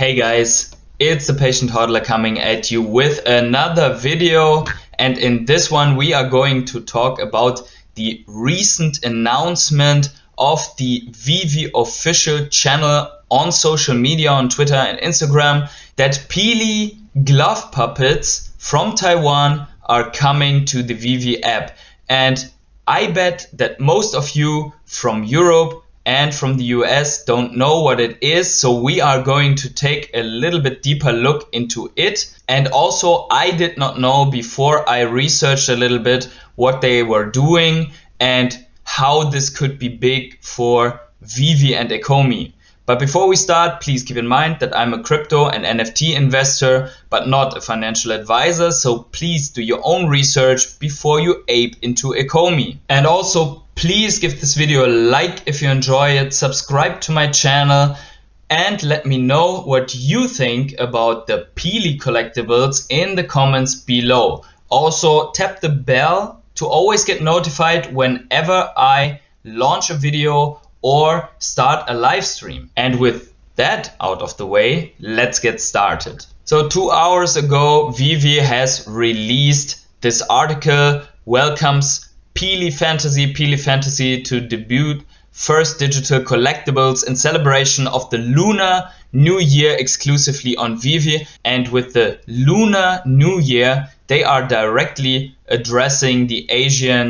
Hey guys, it's the Patient Hodler coming at you with another video, and in this one we are going to talk about the recent announcement of the Veve official channel on social media, on Twitter and Instagram, that Pili glove puppets from Taiwan are coming to the Veve app. And I bet that most of you from Europe and from the US don't know what it is, so we are going to take a little bit deeper look into it. And also, I did not know before I researched a little bit what they were doing and how this could be big for Veve and Ecomi. But before we start, please keep in mind that I'm a crypto and NFT investor, but not a financial advisor, so please do your own research before you ape into Ecomi. And also, please give this video a like if you enjoy it, subscribe to my channel, and let me know what you think about the Pili collectibles in the comments below. Also, tap the bell to always get notified whenever I launch a video or start a live stream. And with that out of the way, let's get started. So 2 hours ago, Veve has released this article, welcomes Pili Fantasy to debut first digital collectibles in celebration of the Lunar New Year exclusively on Veve. And with the Lunar New Year, they are directly addressing the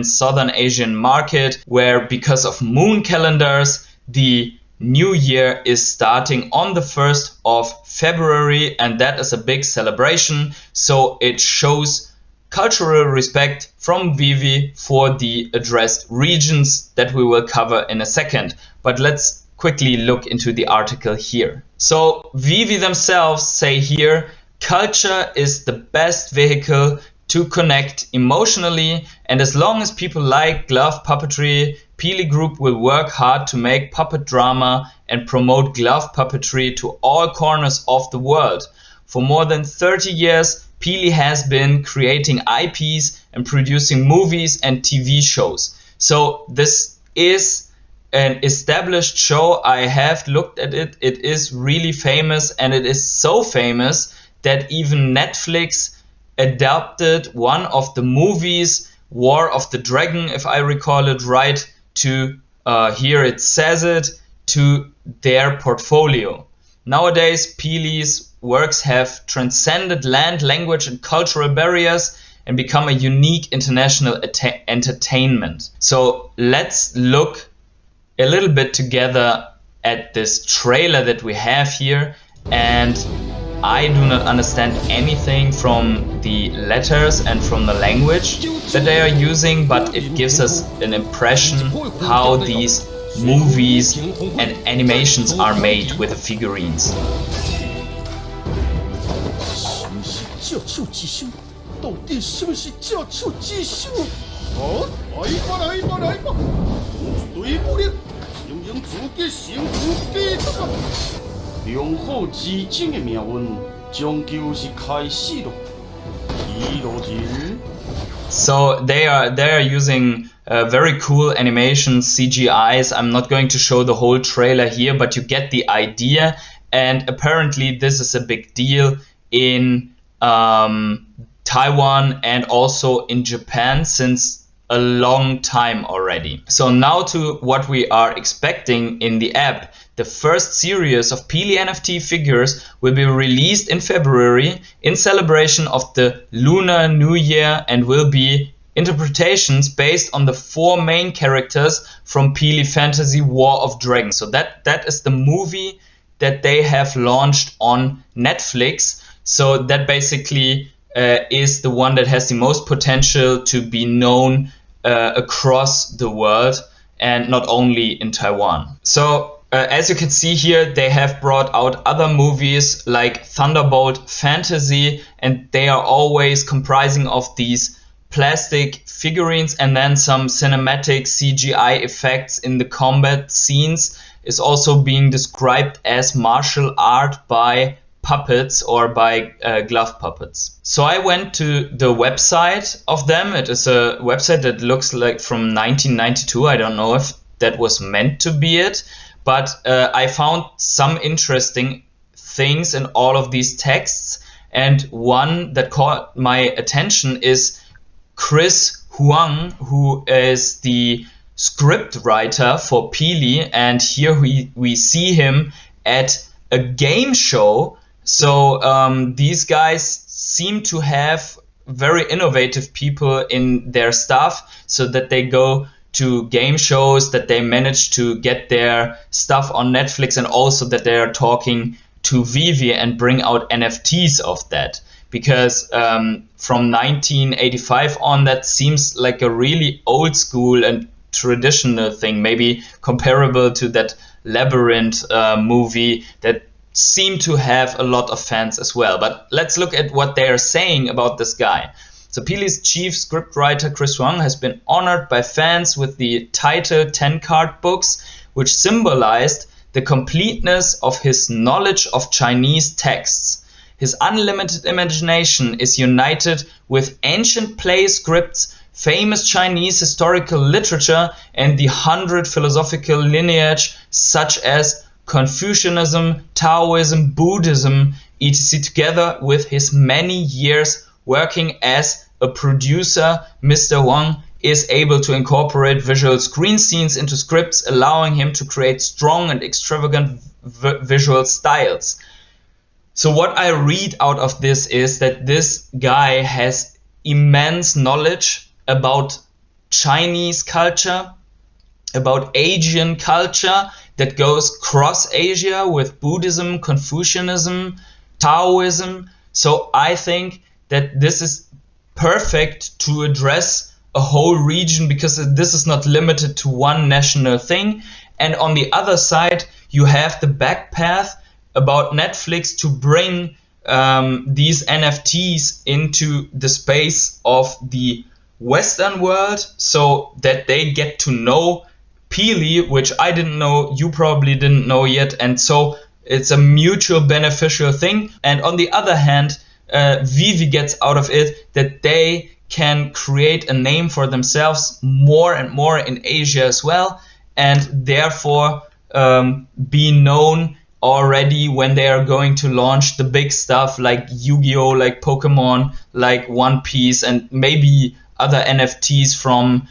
Southern Asian market, where because of moon calendars, the new year is starting on the 1st of February, and that is a big celebration. So it shows cultural respect from Veve for the addressed regions that we will cover in a second. But let's quickly look into the article here. So Veve themselves say here, culture is the best vehicle to connect emotionally, and as long as people like glove puppetry, Pili Group will work hard to make puppet drama and promote glove puppetry to all corners of the world. For more than 30 years, Pili has been creating IPs and producing movies and TV shows. So this is an established show. I have looked at it. It is really famous, and it is so famous that even Netflix adapted one of the movies, War of the Dragon, if I recall it right, to here it says it, to their portfolio. Nowadays, Pili's works have transcended land, language and cultural barriers and become a unique international entertainment. So let's look a little bit together at this trailer that we have here. And I do not understand anything from the letters and from the language that they are using, but it gives us an impression how these movies and animations are made with the figurines. So they are using very cool animations, CGIs. I'm not going to show the whole trailer here, but you get the idea. And apparently this is a big deal in Taiwan and also in Japan since a long time already. So now to what we are expecting in the app. The first series of Pili NFT figures will be released in February in celebration of the Lunar New Year and will be interpretations based on the 4 main characters from Pili Fantasy War of Dragons. So that is the movie that they have launched on Netflix. So that basically is the one that has the most potential to be known across the world and not only in Taiwan. So as you can see here, they have brought out other movies like Thunderbolt Fantasy, and they are always comprising of these plastic figurines and then some cinematic CGI effects in the combat scenes. Is also being described as martial art by puppets or by glove puppets. So I went to the website of them. It is a website that looks like from 1992. I don't know if that was meant to be it, but I found some interesting things in all of these texts, and one that caught my attention is Chris Huang, who is the script writer for Pili, and here we see him at a game show. So these guys seem to have very innovative people in their staff, so that they go to game shows, that they manage to get their stuff on Netflix, and also that they are talking to Veve and bring out NFTs of that. Because from 1985 on, that seems like a really old school and traditional thing, maybe comparable to that Labyrinth movie that seem to have a lot of fans as well. But let's look at what they are saying about this guy. So Pili's chief scriptwriter Chris Huang has been honored by fans with the title 10 card books, which symbolized the completeness of his knowledge of Chinese texts. His unlimited imagination is united with ancient play scripts, famous Chinese historical literature, and the 100 philosophical lineage such as Confucianism, Taoism, Buddhism, etc. Together with his many years working as a producer, Mr. Huang is able to incorporate visual screen scenes into scripts, allowing him to create strong and extravagant visual styles. So what I read out of this is that this guy has immense knowledge about Chinese culture, about Asian culture that goes cross Asia with Buddhism, Confucianism, Taoism. So I think that this is perfect to address a whole region, because this is not limited to one national thing. And on the other side, you have the back path about Netflix to bring these NFTs into the space of the Western world, so that they get to know Pili, which I didn't know, you probably didn't know yet, and so it's a mutual beneficial thing. And on the other hand, Veve gets out of it that they can create a name for themselves more and more in Asia as well, and therefore be known already when they are going to launch the big stuff like Yu-Gi-Oh, like Pokemon, like One Piece, and maybe other NFTs from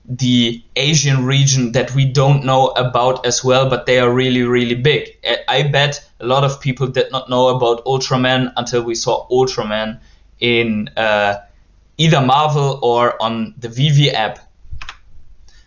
the Asian region that we don't know about as well, but they are really, really big. I bet a lot of people did not know about Ultraman until we saw Ultraman in either Marvel or on the Veve app.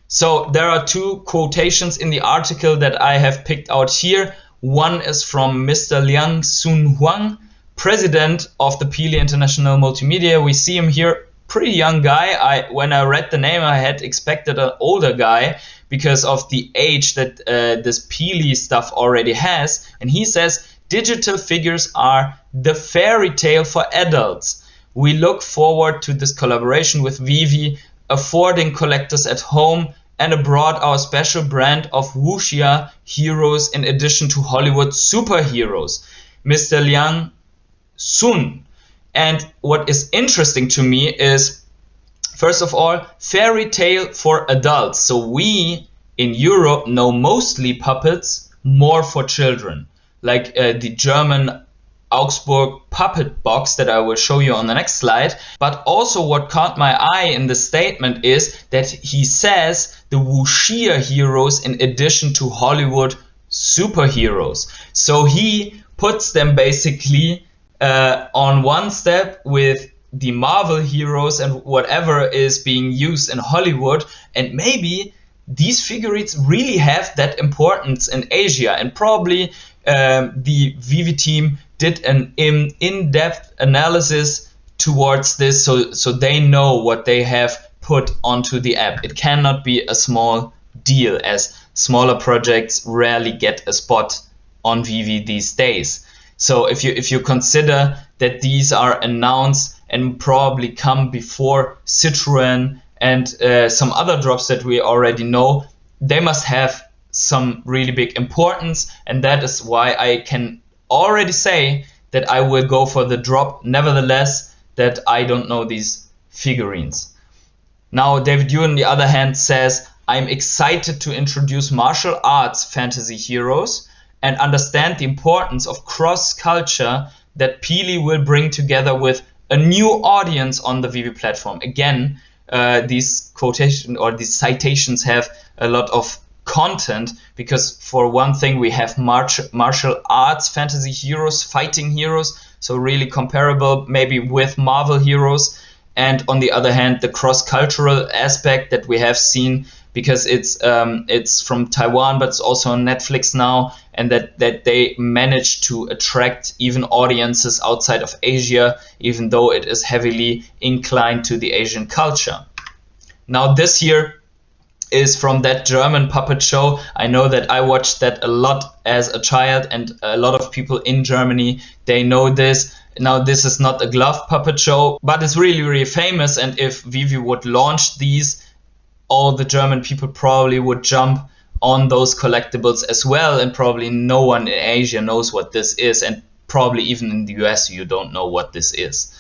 So there are two quotations in the article that I have picked out here. One is from Mr. Liang Sun Huang, president of the Pili International Multimedia. We see him here, pretty young guy. When I read the name, I had expected an older guy because of the age that this Pili stuff already has. And he says, digital figures are the fairy tale for adults. We look forward to this collaboration with Veve, affording collectors at home and abroad our special brand of wuxia heroes in addition to Hollywood superheroes. Mr. Liang Sun. And what is interesting to me is, first of all, fairy tale for adults. So we in Europe know mostly puppets more for children, like the German Augsburg puppet box that I will show you on the next slide. But also what caught my eye in the statement is that he says the wuxia heroes in addition to Hollywood superheroes. So he puts them basically on one step with the Marvel heroes and whatever is being used in Hollywood, and maybe these figurines really have that importance in Asia, and probably the Veve team did an in-depth analysis towards this, so they know what they have put onto the app. It cannot be a small deal, as smaller projects rarely get a spot on Veve these days. So if you consider that these are announced and probably come before Citroën and some other drops that we already know, they must have some really big importance, and that is why I can already say that I will go for the drop, nevertheless that I don't know these figurines. Now David Yu on the other hand says, I'm excited to introduce martial arts fantasy heroes, and understand the importance of cross-culture that Pili will bring together with a new audience on the Veve platform. Again, these quotations or these citations have a lot of content, because for one thing we have martial arts fantasy heroes, fighting heroes, so really comparable maybe with Marvel heroes, and on the other hand the cross-cultural aspect that we have seen, because it's from Taiwan but it's also on Netflix now, and that they managed to attract even audiences outside of Asia, even though it is heavily inclined to the Asian culture. Now this year is from that German puppet show. I know that I watched that a lot as a child, and a lot of people in Germany, they know this. Now this is not a glove puppet show, but it's really, really famous, and if Veve would launch these, all the German people probably would jump on those collectibles as well, and probably no one in Asia knows what this is, and probably even in the US you don't know what this is.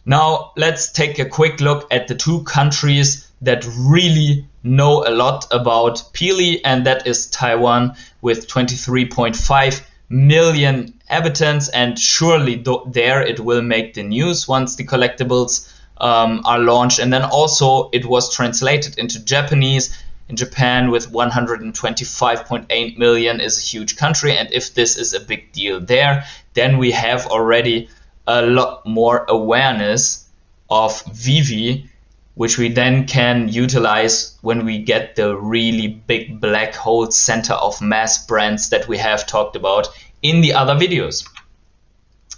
Now let's take a quick look at the two countries that really know a lot about Pili, and that is Taiwan with 23.5 million inhabitants, and surely there it will make the news once the collectibles are launched. And then also it was translated into Japanese. In Japan with 125.8 million is a huge country, and if this is a big deal there, then we have already a lot more awareness of Veve, which we then can utilize when we get the really big black hole center of mass brands that we have talked about in the other videos.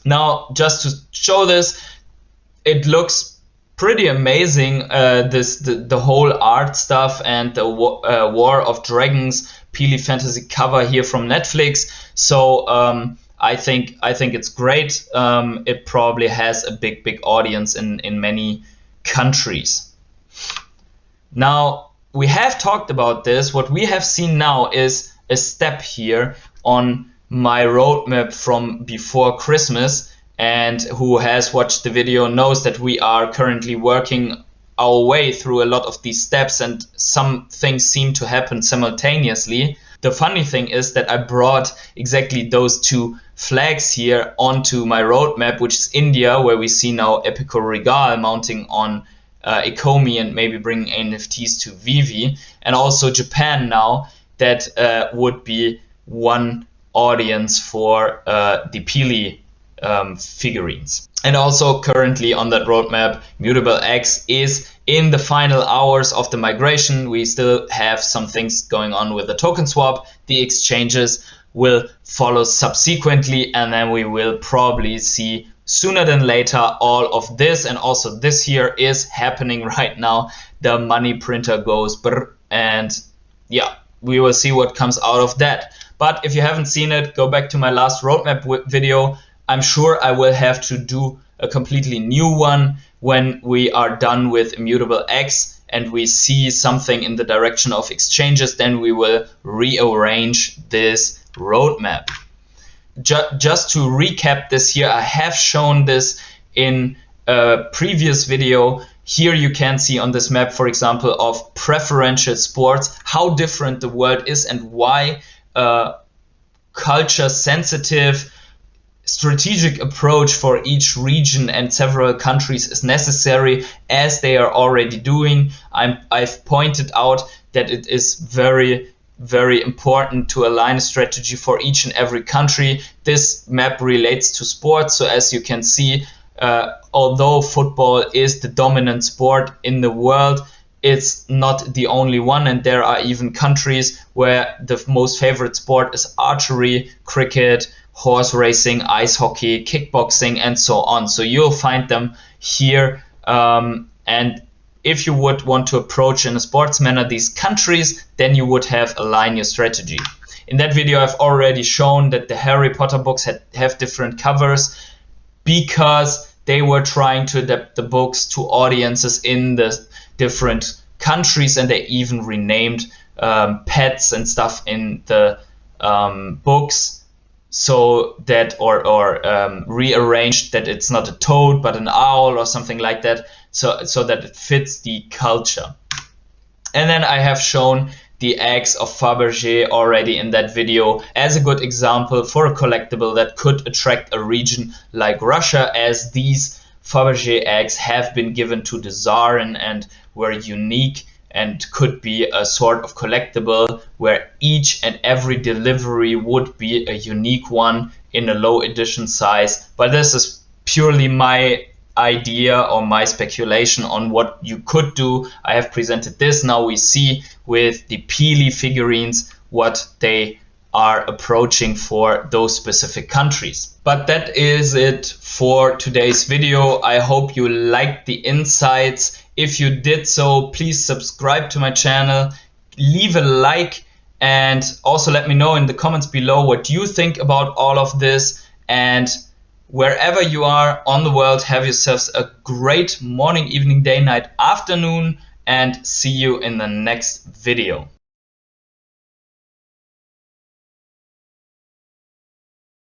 Now, just to show this, it looks pretty amazing, the whole art stuff and the War of Dragons Pili fantasy cover here from Netflix. So I think it's great. It probably has a big audience in many countries. Now, we have talked about this. What we have seen now is a step here on my roadmap from before Christmas, and who has watched the video knows that we are currently working our way through a lot of these steps, and some things seem to happen simultaneously. The funny thing is that I brought exactly those two flags here onto my roadmap, which is India, where we see now Epico Regal mounting on Ecomi and maybe bringing NFTs to Veve, and also Japan now, that would be one audience for the Pili figurines. And also currently on that roadmap, Mutable X is in the final hours of the migration. We still have some things going on with the token swap. The exchanges will follow subsequently, and then we will probably see sooner than later all of this. And also this here is happening right now. The money printer goes brr, and yeah, we will see what comes out of that. But if you haven't seen it, go back to my last roadmap video. I'm sure I will have to do a completely new one when we are done with Immutable X and we see something in the direction of exchanges. Then we will rearrange this roadmap. Just to recap this here, I have shown this in a previous video. Here you can see on this map, for example, of preferential sports, how different the world is and why culture sensitive strategic approach for each region and several countries is necessary, as they are already doing. I've pointed out that it is very important to align a strategy for each and every country. This map relates to sports, so as you can see, although football is the dominant sport in the world, it's not the only one, and there are even countries where the most favorite sport is archery, cricket, horse racing, ice hockey, kickboxing, and so on. So you'll find them here, and if you would want to approach in a sports manner these countries, then you would have aligned your strategy. In that video I've already shown that the Harry Potter books have different covers because they were trying to adapt the books to audiences in the different countries, and they even renamed pets and stuff in the books, so that or rearranged that it's not a toad but an owl or something like that, so that it fits the culture. And then I have shown the eggs of Fabergé already in that video as a good example for a collectible that could attract a region like Russia, as these Fabergé eggs have been given to the Tsar and were unique and could be a sort of collectible where each and every delivery would be a unique one in a low edition size. But this is purely my idea or my speculation on what you could do. I have presented this. Now we see with the Pili figurines what they are approaching for those specific countries. But that is it for today's video. I hope you liked the insights. If you did so, please subscribe to my channel, leave a like, and also let me know in the comments below what you think about all of this. And wherever you are on the world, have yourselves a great morning, evening, day, night, afternoon, and see you in the next video.